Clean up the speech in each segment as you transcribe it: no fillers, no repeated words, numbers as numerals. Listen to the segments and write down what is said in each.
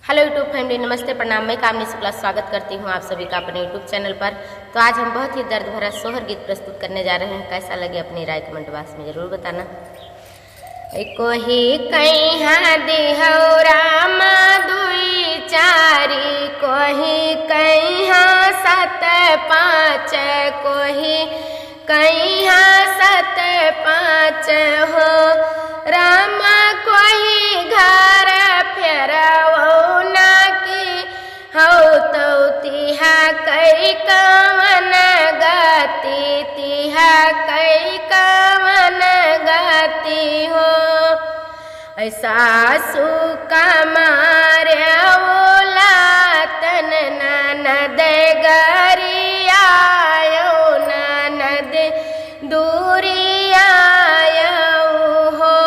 Hello YouTube family, नमस्ते, प्रणाम। मैं कामनी शुक्ला स्वागत करती हूँ आप सभी का अपने यूट्यूब चैनल पर। तो आज हम बहुत ही दर्द भरा सोहर गीत प्रस्तुत करने जा रहे हैं। कैसा लगे अपनी राय कमेंट बॉक्स में जरूर बताना। कोही कहीं देहौ रामा दुई चारी, कोही कहीं सत पाँच, कोही कहीं सत पाँच हो रामा। कोही घर फेरवो ना की हौ तो तिहा कई कवन गति, तिहा कई कवन गति हो। सासू का मारे तन ननद गरियायो, ननद दूरी आयो हो।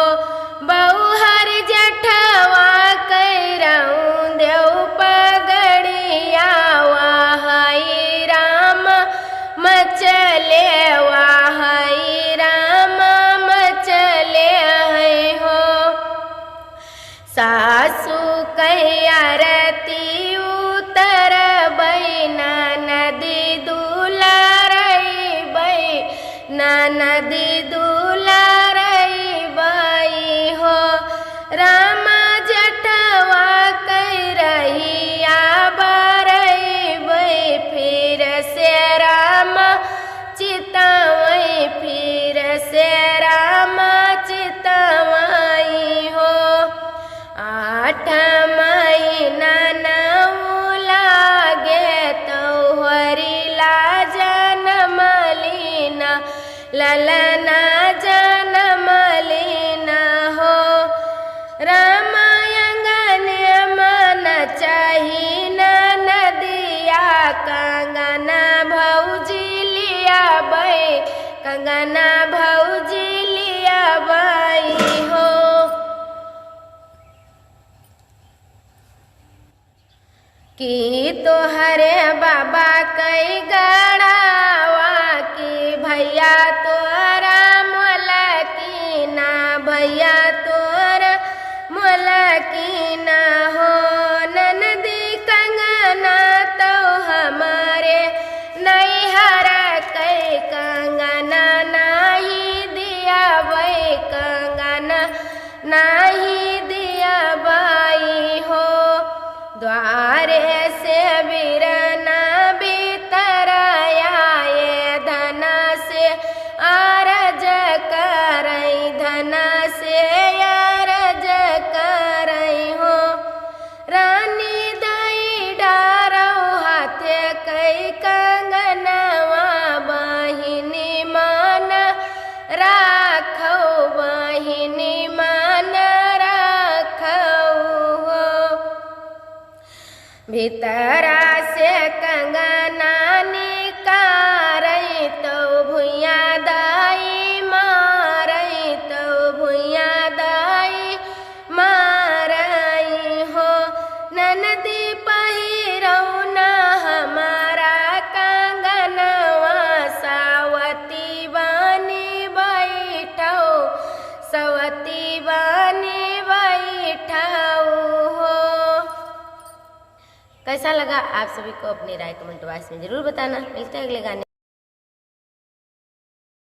बहुहर जठवा कैरऊं देव पगड़िया, वाहई राम मचले, वाहई राम मचले है हो। सासू कैरती उतर बई, नदी दुलारई बई, नदी दुलारई बई हो। रामा जटवा कैरहिया बरई बई, फिर से राम चितवई, फिर से राम चितवई हो। 8 महीना नौ लागे तो हरिला जन्म लीना, ललना जन्म लीना हो। रामायण मन चाही नदिया, कंगना भौजी लिया बई, कंगना भौजी लिया बई हो। कि तोहरे बाबा कई गड़ावा, कि भैया तोरा मोलकीना, भैया तोरा मोलकीना हो। ननदी कंगना तो हमारे नैहर कई, कंगना नहीं दिया बई, कंगना नहीं दिया बई हो। द्वारे से बिरना भीतर आए, धना से आरज करई, धना से आरज करई हो। रानी दाई डारो हाथे कई कंगनवा, बहिनी मान राखो, बहिनी मान राखो हो। भीतरा से कंगना निकारई तो भुइया दाई मारई, तो भुइया दाई मारई हो। ननदी पहिरऊ ना हमारा कंगनवा, सावती बानी बैठो, सवती बानी बैठो हो। कैसा लगा आप सभी को अपनी राय कमेंट बॉक्स में जरूर बताना। मिलते हैं अगले गाने।